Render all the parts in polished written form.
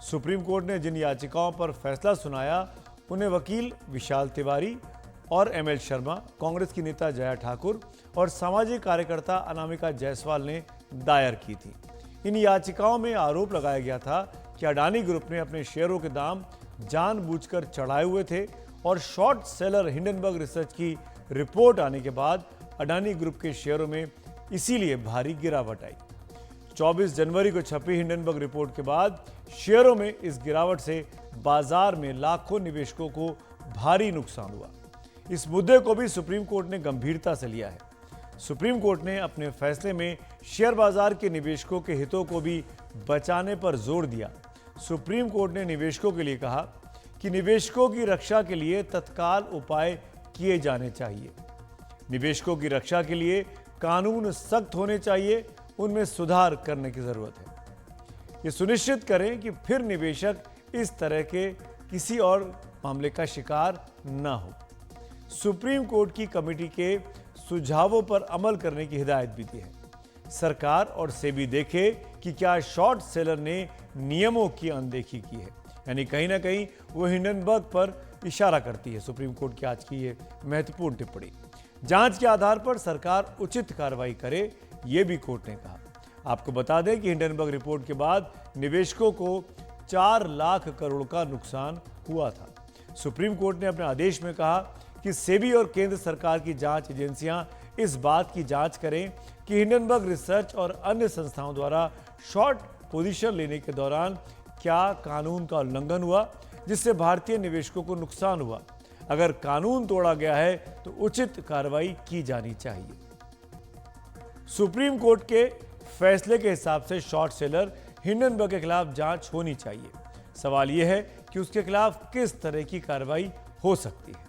Supreme court ने जिन याचिकाओं पर फैसला सुनाया उन्हें वकील विशाल तिवारी और एमएल शर्मा, कांग्रेस की नेता जया ठाकुर और सामाजिक कार्यकर्ता अनामिका जायसवाल ने दायर की थी। इन याचिकाओं में आरोप लगाया गया था कि अडानी ग्रुप ने अपने शेयरों के दाम जानबूझकर चढ़ाए हुए थे और शॉर्ट सेलर हिंडनबर्ग रिसर्च की रिपोर्ट आने के बाद अडानी ग्रुप के शेयरों में इसीलिए भारी गिरावट आई। 24 जनवरी को छपी हिंडनबर्ग रिपोर्ट के बाद शेयरों में इस गिरावट से बाजार में लाखों निवेशकों को भारी नुकसान हुआ। इस मुद्दे को भी सुप्रीम कोर्ट ने गंभीरता से लिया है। सुप्रीम कोर्ट ने अपने फैसले में शेयर बाजार के निवेशकों के हितों को भी बचाने पर जोर दिया। सुप्रीम कोर्ट ने निवेशकों के लिए कहा कि निवेशकों की रक्षा के लिए तत्काल उपाय किए जाने चाहिए। निवेशकों की रक्षा के लिए कानून सख्त होने चाहिए, उनमें सुधार करने की जरूरत है। ये सुनिश्चित करें कि फिर निवेशक इस तरह के किसी और मामले का शिकार न हो। सुप्रीम कोर्ट की कमेटी के सुझावों पर अमल करने की हिदायत भी दी है। सरकार और सेबी देखे कि क्या शॉर्ट सेलर ने नियमों की अनदेखी की है, यानी कहीं ना कहीं वो हिंडनबर्ग पर इशारा करती है। सुप्रीम कोर्ट की आज की ये महत्वपूर्ण टिप्पणी। जांच के आधार पर सरकार उचित कार्रवाई करे, ये भी कोर्ट ने कहा। आपको बता दें कि हिंडनबर्ग रिपोर्ट के बाद निवेशकों को 4 लाख करोड़ का नुकसान हुआ था। सुप्रीम कोर्ट ने अपने आदेश में कहा कि सेबी और केंद्र सरकार की जांच एजेंसियां इस बात की जांच करें कि हिंडनबर्ग रिसर्च और अन्य संस्थाओं द्वारा शॉर्ट पोजीशन लेने के दौरान क्या कानून का उल्लंघन हुआ जिससे भारतीय निवेशकों को नुकसान हुआ। अगर कानून तोड़ा गया है तो उचित कार्रवाई की जानी चाहिए। सुप्रीम कोर्ट के फैसले के हिसाब से शॉर्ट सेलर हिंडनबर्ग के खिलाफ जांच होनी चाहिए। सवाल यह है कि उसके खिलाफ किस तरह की कार्रवाई हो सकती है।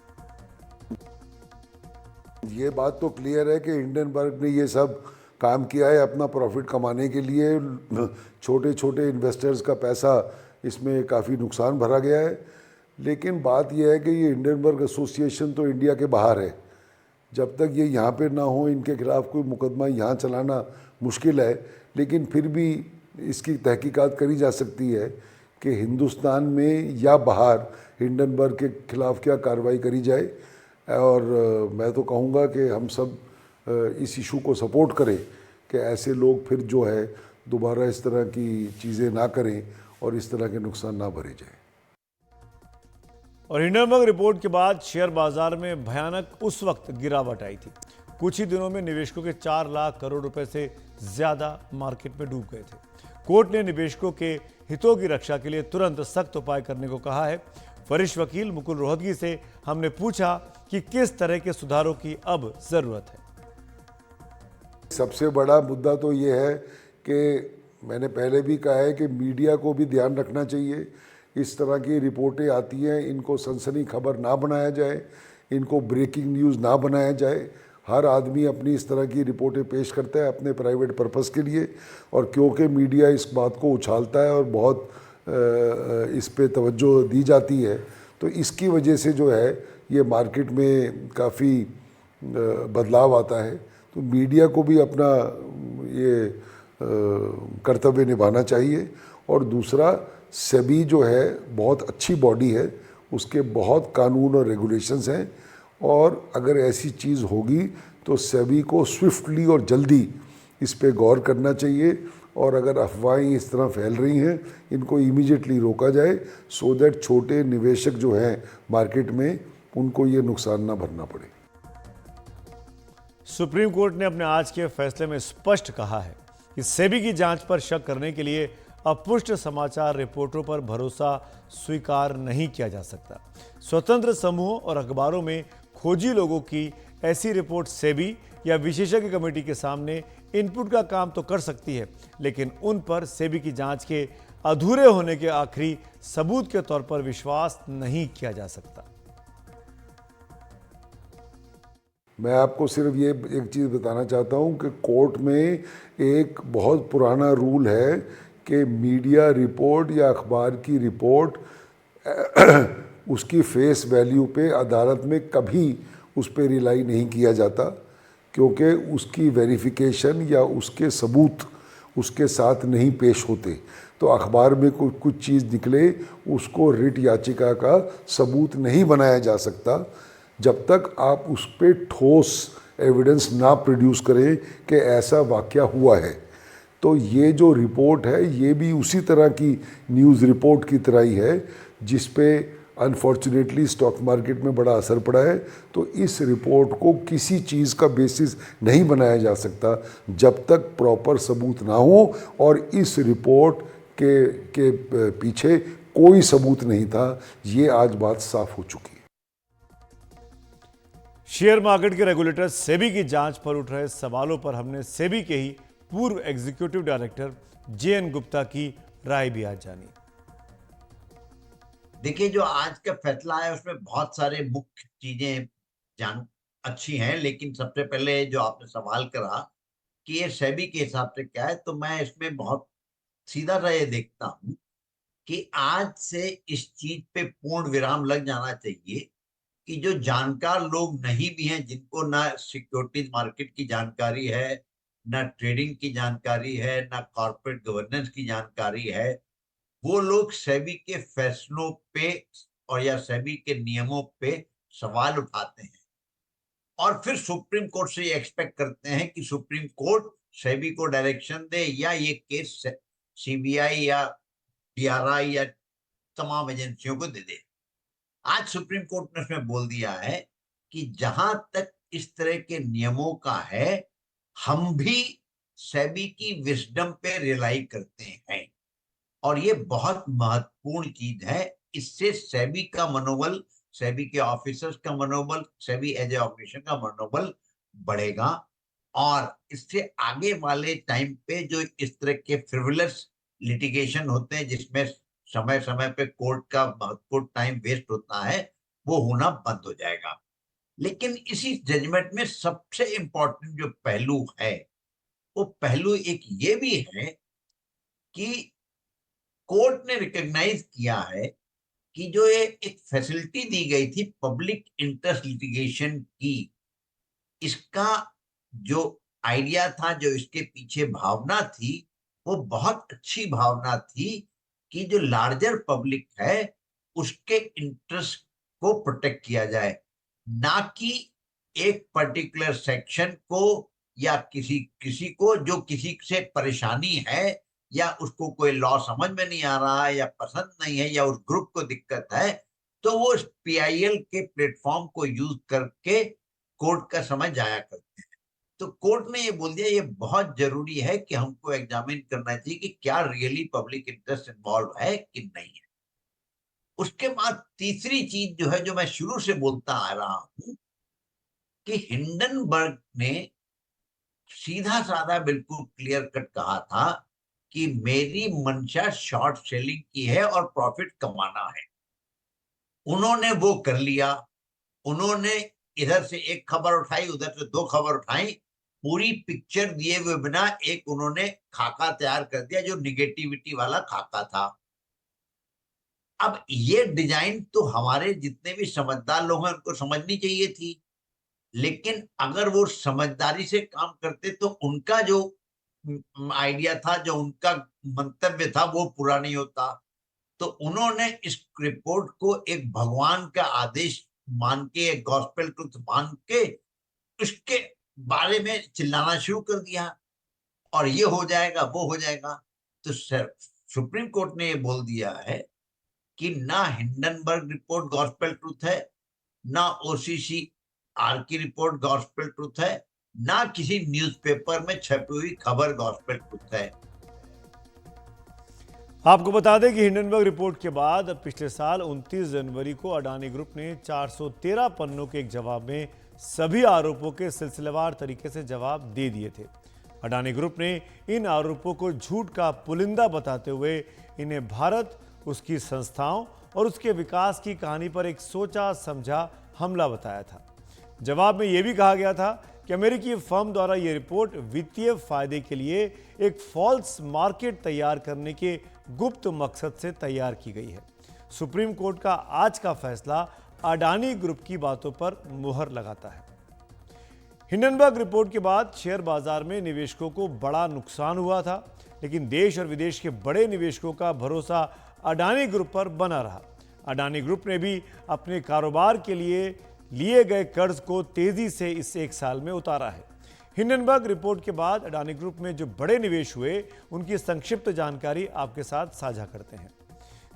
ये बात तो क्लियर है कि हिंडनबर्ग ने ये सब काम किया है अपना प्रॉफिट कमाने के लिए। छोटे छोटे इन्वेस्टर्स का पैसा इसमें काफ़ी नुकसान भरा गया है। लेकिन बात यह है कि ये हिंडनबर्ग एसोसिएशन तो इंडिया के बाहर है। जब तक ये यहाँ पे ना हो, इनके खिलाफ कोई मुकदमा यहाँ चलाना मुश्किल है। लेकिन फिर भी इसकी तहकीकात करी जा सकती है कि हिंदुस्तान में या बाहर हिंडनबर्ग के खिलाफ क्या कार्रवाई करी जाए। और मैं तो कहूँगा कि हम सब इस इशू को सपोर्ट करें कि ऐसे लोग फिर जो है दोबारा इस तरह की चीज़ें ना करें और इस तरह के नुकसान ना भरे जाए। और हिंडनबर्ग रिपोर्ट के बाद शेयर बाजार में भयानक उस वक्त गिरावट आई थी। कुछ ही दिनों में निवेशकों के 4 लाख करोड़ रुपए से ज्यादा मार्केट में डूब गए थे। कोर्ट ने निवेशकों के हितों की रक्षा के लिए तुरंत सख्त उपाय करने को कहा है। वरिष्ठ वकील मुकुल रोहतगी से हमने पूछा कि किस तरह के सुधारों की अब जरूरत है। सबसे बड़ा मुद्दा तो ये है कि मैंने पहले भी कहा है कि मीडिया को भी ध्यान रखना चाहिए। इस तरह की रिपोर्टें आती हैं, इनको सनसनी खबर ना बनाया जाए, इनको ब्रेकिंग न्यूज़ ना बनाया जाए। हर आदमी अपनी इस तरह की रिपोर्टें पेश करता है अपने प्राइवेट पर्पस के लिए, और क्योंकि मीडिया इस बात को उछालता है और बहुत इस पे तवज्जो दी जाती है, तो इसकी वजह से जो है ये मार्केट में काफ़ी बदलाव आता है। तो मीडिया को भी अपना ये कर्तव्य निभाना चाहिए। और दूसरा, सेबी जो है बहुत अच्छी बॉडी है, उसके बहुत कानून और रेगुलेशंस हैं, और अगर ऐसी चीज़ होगी तो सेबी को स्विफ्टली और जल्दी इस पे गौर करना चाहिए। और अगर अफवाहें इस तरह फैल रही हैं, इनको इमीडिएटली रोका जाए, सो दैट छोटे निवेशक जो हैं मार्केट में उनको ये नुकसान ना भरना पड़े। सुप्रीम कोर्ट ने अपने आज के फैसले में स्पष्ट कहा है कि सेबी की जांच पर शक करने के लिए अपुष्ट समाचार रिपोर्टों पर भरोसा स्वीकार नहीं किया जा सकता। स्वतंत्र समूहों और अखबारों में खोजी लोगों की ऐसी रिपोर्ट सेबी या विशेषज्ञ कमेटी के सामने इनपुट का काम तो कर सकती है, लेकिन उन पर सेबी की जांच के अधूरे होने के आखिरी सबूत के तौर पर विश्वास नहीं किया जा सकता। मैं आपको सिर्फ ये एक चीज़ बताना चाहता हूँ कि कोर्ट में एक बहुत पुराना रूल है कि मीडिया रिपोर्ट या अखबार की रिपोर्ट उसकी फेस वैल्यू पे अदालत में कभी उस पर रिलाई नहीं किया जाता, क्योंकि उसकी वेरिफिकेशन या उसके सबूत उसके साथ नहीं पेश होते। तो अखबार में कुछ चीज़ निकले, उसको रिट याचिका का सबूत नहीं बनाया जा सकता जब तक आप उस पर ठोस एविडेंस ना प्रोड्यूस करें कि ऐसा वाक़या हुआ है। तो ये जो रिपोर्ट है ये भी उसी तरह की न्यूज़ रिपोर्ट की तरह ही है जिस पे अनफॉर्चुनेटली स्टॉक मार्केट में बड़ा असर पड़ा है। तो इस रिपोर्ट को किसी चीज़ का बेसिस नहीं बनाया जा सकता जब तक प्रॉपर सबूत ना हो, और इस रिपोर्ट के पीछे कोई सबूत नहीं था, ये आज बात साफ हो चुकी है। शेयर मार्केट के रेगुलेटर सेबी की जांच पर उठ रहे सवालों पर हमने सेबी के ही पूर्व एग्जीक्यूटिव डायरेक्टर JN गुप्ता की राय भी आज जानी। देखिए, जो आज का फैसला है उसमें बहुत सारे मुख्य चीजें जान अच्छी हैं, लेकिन सबसे पहले जो आपने सवाल करा कि ये सेबी के हिसाब से क्या है, तो मैं इसमें बहुत सीधा सा ये देखता हूं कि आज से इस चीज पे पूर्ण विराम लग जाना चाहिए कि जो जानकार लोग नहीं भी हैं, जिनको ना सिक्योरिटीज मार्केट की जानकारी है, ना ट्रेडिंग की जानकारी है, ना कॉर्पोरेट गवर्नेंस की जानकारी है, वो लोग सेबी के फैसलों पे और या सेबी के नियमों पे सवाल उठाते हैं और फिर सुप्रीम कोर्ट से एक्सपेक्ट करते हैं कि सुप्रीम कोर्ट सेबी को डायरेक्शन दे या ये केस CBI या DRI या तमाम एजेंसियों को दे दे। आज सुप्रीम कोर्ट ने उसमें बोल दिया है कि जहां तक इस तरह के नियमों का है, हम भी सेबी की विजडम पे रिलाई करते हैं और ये बहुत महत्वपूर्ण चीज है। इससे सेबी का मनोबल, सेबी के ऑफिसर्स का मनोबल, सेबी एज ए ऑर्गेनाइजेशन का मनोबल बढ़ेगा और इससे आगे वाले टाइम पे जो इस तरह के फ्रिवलस लिटिगेशन होते हैं जिसमें समय समय पे कोर्ट का महत्वपूर्ण टाइम वेस्ट होता है, वो होना बंद हो जाएगा। लेकिन इसी जजमेंट में सबसे इंपॉर्टेंट जो पहलू है, वो पहलू एक ये भी है कि कोर्ट ने रिकॉग्नाइज किया है कि जो ये एक फैसिलिटी दी गई थी पब्लिक इंटरेस्ट लिटिगेशन की, इसका जो आइडिया था, जो इसके पीछे भावना थी, वो बहुत अच्छी भावना थी कि जो लार्जर पब्लिक है उसके इंटरेस्ट को प्रोटेक्ट किया जाए, ना कि एक पर्टिकुलर सेक्शन को या किसी को जो किसी से परेशानी है या उसको कोई लॉ समझ में नहीं आ रहा है या पसंद नहीं है या उस ग्रुप को दिक्कत है, तो वो PIL के प्लेटफॉर्म को यूज करके कोर्ट का समय जाया करते हैं। तो कोर्ट ने ये बोल दिया ये बहुत जरूरी है कि हमको एग्जामिन करना चाहिए कि क्या रियली पब्लिक इंटरेस्ट इन्वॉल्व है कि नहीं है। उसके बाद तीसरी चीज जो है, जो मैं शुरू से बोलता आ रहा हूं कि हिंडनबर्ग ने सीधा साधा बिल्कुल क्लियर कट कहा था कि मेरी मंशा शॉर्ट सेलिंग की है और प्रॉफिट कमाना है। उन्होंने वो कर लिया। उन्होंने इधर से एक खबर उठाई, उधर से दो खबर उठाई, पूरी पिक्चर दिए हुए बिना एक उन्होंने खाका तैयार कर दिया जो निगेटिविटी वाला खाका था। अब ये डिजाइन तो हमारे जितने भी समझदार लोग हैं उनको समझनी चाहिए थी, लेकिन अगर वो समझदारी से काम करते तो उनका जो आइडिया था, जो उनका मंतव्य था, वो पूरा नहीं होता। तो उन्होंने इस रिपोर्ट को एक भगवान का आदेश मान के, एक गॉस्पेल ट्रुथ मान के उसके बारे में चिल्लाना शुरू कर दिया और ये हो जाएगा, वो हो जाएगा। तो सुप्रीम कोर्ट ने ये बोल दिया है कि ना हिंडनबर्ग रिपोर्ट गॉस्पेल ट्रुथ है, ना OCCR की रिपोर्ट गॉस्पेल ट्रुथ है, ना किसी न्यूज़पेपर में छपी हुई खबर गॉस्पेल ट्रुथ है। आपको बता दें कि हिंडनबर्ग रिपोर्ट के बाद पिछले साल 29 जनवरी को अडानी ग्रुप ने 413 पन्नों के एक जवाब में सभी आरोपों के सिलसिलेवार तरीके से जवाब दे दिए थे। अडानी ग्रुप ने इन आरोपों को झूठ का पुलिंदा बताते हुए इन्हें भारत, उसकी संस्थाओं और उसके विकास की कहानी पर एक सोचा समझा हमला बताया था। जवाब में यह भी कहा गया था कि अमेरिकी फर्म द्वारा यह रिपोर्ट वित्तीय फायदे के लिए एक फॉल्स मार्केट तैयार करने के गुप्त मकसद से तैयार की गई है। सुप्रीम कोर्ट का आज का फैसला अडानी ग्रुप की बातों पर मुहर लगाता है। हिंडनबर्ग रिपोर्ट के बाद शेयर बाजार में निवेशकों को बड़ा नुकसान हुआ था। लेकिन देश और विदेश के बड़े निवेशकों का भरोसा अडानी ग्रुप पर बना रहा। अडानी ग्रुप ने भी अपने कारोबार के लिए गए कर्ज को तेजी से इस एक साल में उतारा है। हिंडनबर्ग रिपोर्ट के बाद अडानी ग्रुप में जो बड़े निवेश हुए उनकी संक्षिप्त जानकारी आपके साथ साझा करते हैं।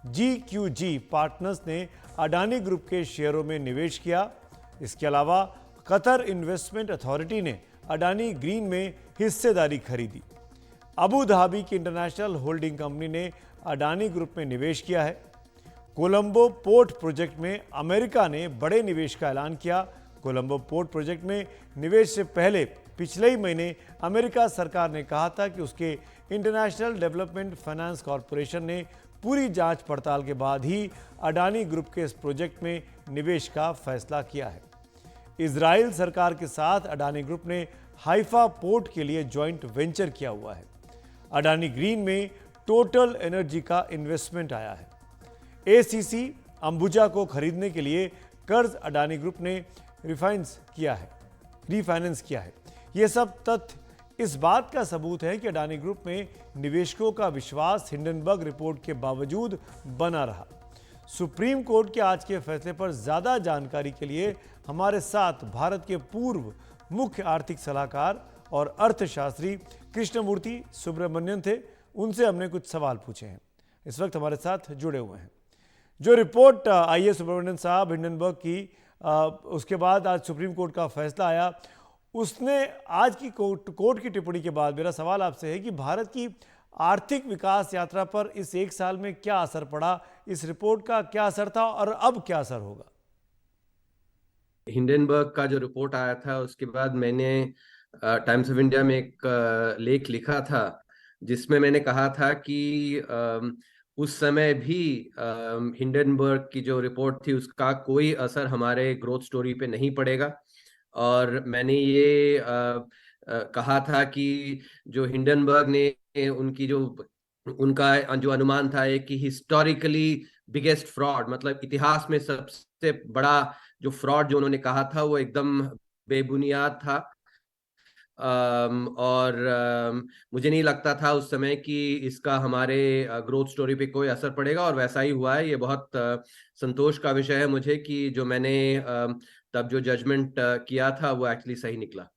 GQG पार्टनर्स ने अडानी ग्रुप के शेयरों में निवेश किया। इसके अलावा कतर इन्वेस्टमेंट अथॉरिटी ने अडानी ग्रीन में हिस्सेदारी खरीदी। अबू धाबी की इंटरनेशनल होल्डिंग कंपनी ने अडानी ग्रुप में निवेश किया है। कोलंबो पोर्ट प्रोजेक्ट में अमेरिका ने बड़े निवेश का ऐलान किया। कोलंबो पोर्ट प्रोजेक्ट में निवेश से पहले पिछले ही महीने अमेरिका सरकार ने कहा था कि उसके इंटरनेशनल डेवलपमेंट फाइनेंस कॉरपोरेशन ने पूरी जांच पड़ताल के बाद ही अडानी ग्रुप के इस प्रोजेक्ट में निवेश का फैसला किया है। इजराइल सरकार के साथ अडानी ग्रुप ने हाइफा पोर्ट के लिए जॉइंट वेंचर किया हुआ है। अडानी ग्रीन में टोटल एनर्जी का इन्वेस्टमेंट आया है। ACC अंबुजा को खरीदने के लिए कर्ज अडानी ग्रुप ने रिफाइनेंस किया है। ये सब तथ्य इस बात का सबूत है कि अडानी ग्रुप में निवेशकों का विश्वास हिंडनबर्ग रिपोर्ट के बावजूद बना रहा। सुप्रीम कोर्ट के आज के फैसले पर ज्यादा जानकारी के लिए हमारे साथ भारत के पूर्व मुख्य आर्थिक सलाहकार और अर्थशास्त्री कृष्णमूर्ति सुब्रमण्यन थे। उनसे हमने कुछ सवाल पूछे हैं। इस वक्त हमारे साथ जुड़े हुए हैं। जो रिपोर्ट आई है सुब्रमण्यन साहब हिंडनबर्ग की, उसके बाद आज सुप्रीम कोर्ट का फैसला आया, उसने आज की कोर्ट की टिप्पणी के बाद मेरा सवाल आपसे है कि भारत की आर्थिक विकास यात्रा पर इस एक साल में क्या असर पड़ा, इस रिपोर्ट का क्या असर था और अब क्या असर होगा? हिंडनबर्ग का जो रिपोर्ट आया था उसके बाद मैंने टाइम्स ऑफ इंडिया में एक लेख लिखा था जिसमें मैंने कहा था कि उस समय भी हिंडनबर्ग की जो रिपोर्ट थी उसका कोई असर हमारे ग्रोथ स्टोरी पे नहीं पड़ेगा। और मैंने ये कहा था कि जो हिंडनबर्ग ने उनका जो अनुमान था कि हिस्टोरिकली बिगेस्ट फ्रॉड, मतलब इतिहास में सबसे बड़ा जो फ्रॉड जो उन्होंने कहा था वो एकदम बेबुनियाद था। और मुझे नहीं लगता था उस समय कि इसका हमारे ग्रोथ स्टोरी पे कोई असर पड़ेगा, और वैसा ही हुआ है। ये बहुत संतोष का विषय है मुझे कि जो मैंने तब जो जजमेंट किया था वो एक्चुअली सही निकला।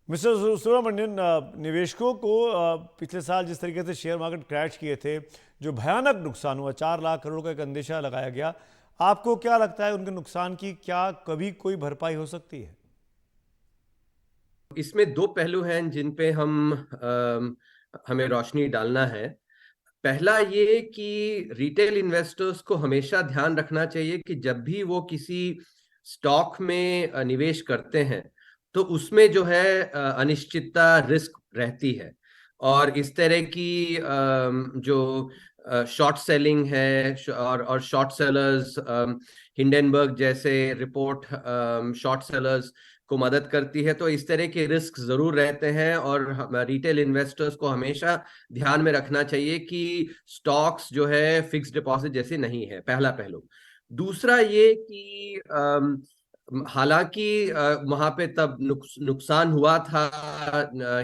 मिस्टर सुब्रमण्यन, निवेशकों को पिछले साल जिस तरीके से शेयर मार्केट क्रैश किए थे, जो भयानक नुकसान हुआ, 4 लाख करोड़ का एक अंदेशा लगाया गया, आपको क्या लगता है उनके नुकसान की क्या कभी कोई भरपाई हो सकती है? इसमें दो पहलू हैं जिन पे हमें रोशनी डालना है। पहला ये कि रिटेल इन्वेस्टर्स को हमेशा ध्यान रखना चाहिए कि जब भी वो किसी स्टॉक में निवेश करते हैं तो उसमें जो है अनिश्चितता, रिस्क रहती है। और इस तरह की जो शॉर्ट सेलिंग है और शॉर्ट सेलर्स, हिंडनबर्ग जैसे रिपोर्ट शॉर्ट सेलर्स को मदद करती है, तो इस तरह के रिस्क जरूर रहते हैं। और रिटेल इन्वेस्टर्स को हमेशा ध्यान में रखना चाहिए कि स्टॉक्स जो है फिक्स डिपॉजिट जैसे नहीं है, पहला पहलू। दूसरा ये कि हालांकि वहां पे तब नुकसान हुआ था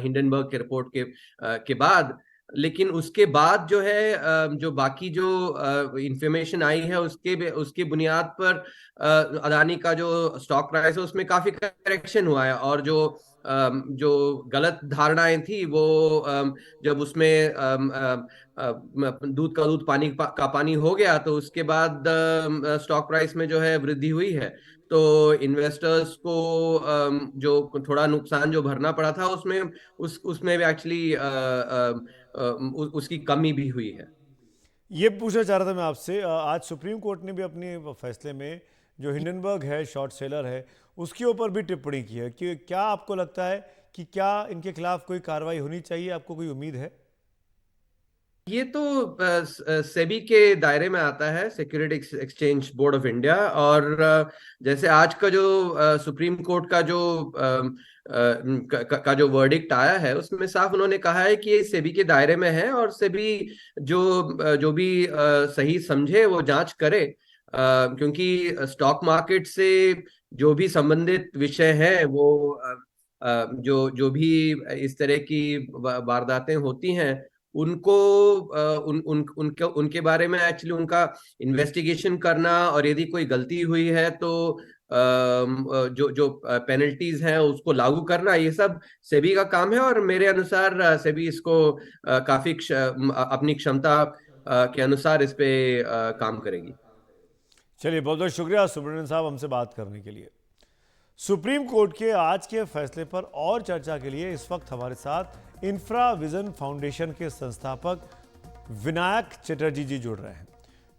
हिंडनबर्ग के रिपोर्ट के बाद, लेकिन उसके बाद जो है जो बाकी जो इंफॉर्मेशन आई है उसके बुनियाद पर अडानी का जो स्टॉक प्राइस है उसमें काफी करेक्शन हुआ है। और जो गलत धारणाएं थी वो जब उसमें दूध का दूध पानी का पानी हो गया तो उसके बाद स्टॉक प्राइस में जो है वृद्धि हुई है। तो इन्वेस्टर्स को जो थोड़ा नुकसान जो भरना पड़ा था उसमें भी एक्चुअली उसकी कमी भी हुई है। ये पूछना चाह रहा था मैं आपसे, आज सुप्रीम कोर्ट ने भी अपने फैसले में जो हिंडनबर्ग है, शॉर्ट सेलर है, उसके ऊपर भी टिप्पणी की है कि क्या आपको लगता है कि क्या इनके खिलाफ कोई कार्रवाई होनी चाहिए? आपको कोई उम्मीद है? ये तो सेबी के दायरे में आता है, security exchange board of India. और जैसे आज का जो सुप्रीम कोर्ट का जो वर्डिक्ट आया है उसमें साफ उन्होंने कहा है कि ये सेबी के दायरे में है और सेबी जो भी सही समझे वो जांच करे, क्योंकि स्टॉक मार्केट से जो भी संबंधित विषय है वो जो भी इस तरह की वारदातें होती हैं उनको उनके बारे में एक्चुअली उनका इन्वेस्टिगेशन करना, और यदि कोई गलती हुई है तो जो जो पेनल्टीज हैं उसको लागू करना, ये सब सेबी का काम है। और मेरे अनुसार सेबी इसको काफी अपनी क्षमता के अनुसार इस पे काम करेगी। चलिए, बहुत बहुत शुक्रिया सुब्रमण्यन साहब हमसे बात करने के लिए। सुप्रीम कोर्ट के आज के फैसले पर और चर्चा के लिए इस वक्त हमारे साथ इंफ्रा विजन फाउंडेशन के संस्थापक विनायक चटर्जी जी जुड़ रहे हैं।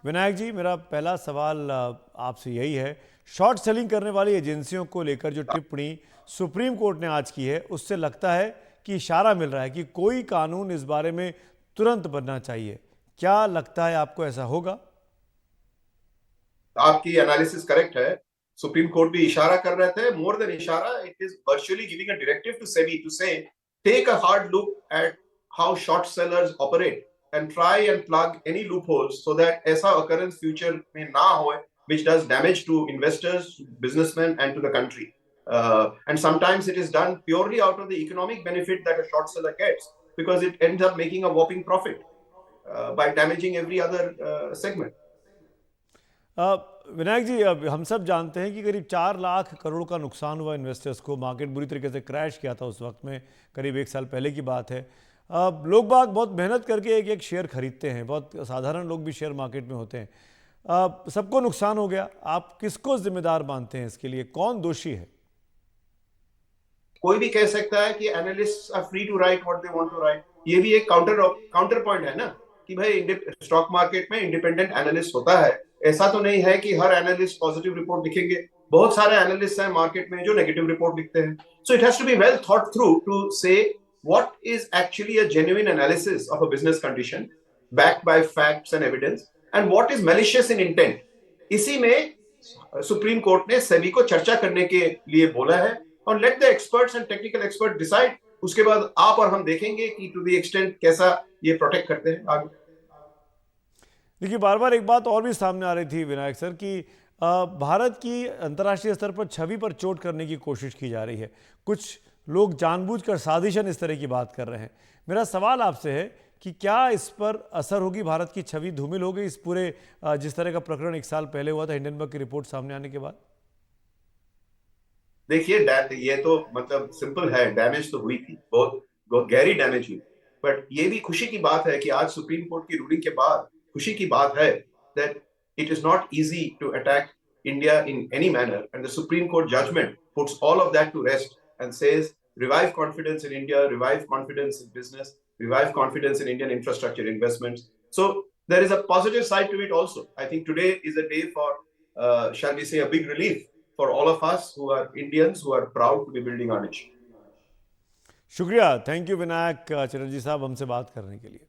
विनायक जी, मेरा पहला सवाल आपसे यही है, शॉर्ट सेलिंग करने वाली एजेंसियों को लेकर जो टिप्पणी सुप्रीम कोर्ट ने आज की है, उससे लगता है कि इशारा मिल रहा है कि कोई कानून इस बारे में तुरंत बनना चाहिए। क्या लगता है आपको, ऐसा होगा? आपकी एनालिसिस करेक्ट है। सुप्रीम कोर्ट भी इशारा कर रहे थे, मोर देन इशारा, it is virtually giving a directive to SEBI to say take a hard look at how short sellers operate and try and plug any loopholes so that ऐसा occurrence future में ना हो which does damage to investors, businessmen and to the country. And sometimes it is done purely out of the economic benefit that a short seller gets because it ends up making a whopping profit by damaging every other segment. Vinayak जी, अब हम सब जानते हैं कि करीब 4 लाख करोड़ का नुकसान हुआ इन्वेस्टर्स को। मार्केट बुरी तरीके से क्रैश किया था उस वक्त में, करीब 1 साल पहले की बात है। लोग बाग बहुत मेहनत करके एक एक शेयर खरीदते हैं, बहुत साधारण लोग भी शेयर मार्केट में होते हैं। सबको नुकसान हो गया, आप किसको जिम्मेदार मानते हैं इसके लिए? कौन दोषी है? कोई भी कह सकता है कि analysts are free to write what they want to write. ये भी एक काउंटर पॉइंट है ना कि भाई स्टॉक मार्केट में इंडिपेंडेंट एनालिस्ट होता है। ऐसा तो नहीं है कि हर एनालिस्ट पॉजिटिव रिपोर्ट लिखेंगे। बहुत सारे एनालिस्ट हैं मार्केट में जो नेगेटिव रिपोर्ट लिखते हैं। So it has to be well thought through to say what is actually a genuine analysis of a business condition backed by facts and evidence and what is malicious in intent. इसी में supreme court ने सेबी को चर्चा करने के लिए बोला है और let the experts and technical expert decide. उसके बाद आप और हम देखेंगे कि टू द एक्सटेंट कैसा ये प्रोटेक्ट करते हैं आगे। देखिए, बार बार एक बात और भी सामने आ रही थी विनायक सर कि भारत की अंतर्राष्ट्रीय स्तर पर छवि पर चोट करने की कोशिश की जा रही है। कुछ लोग जानबूझकर साजिशन इस तरह की बात कर रहे हैं। मेरा सवाल आपसे है कि क्या इस पर असर होगी? भारत की छवि धूमिल हो गई इस पूरे जिस तरह का प्रकरण 1 साल पहले हुआ था हिंडनबर्ग की रिपोर्ट सामने आने के बाद? देखिए, ये तो मतलब सिंपल है, डैमेज तो हुई थी, बहुत गहरी डैमेज हुई। बट ये भी खुशी की बात है कि आज सुप्रीम कोर्ट की रूलिंग के बाद खुशी की बात है that it is not easy to attack India in any manner and the Supreme Court judgment puts all of that to rest and says revive confidence in India, revive confidence in business, revive confidence in Indian infrastructure investments. So there is a positive side to it also. I think today is a day for, shall we say, a big relief for all of us who are Indians who are proud to be building our nation. शुक्रिया, thank you Vinayak Chatterjee साहब हमसे बात करने के लिए।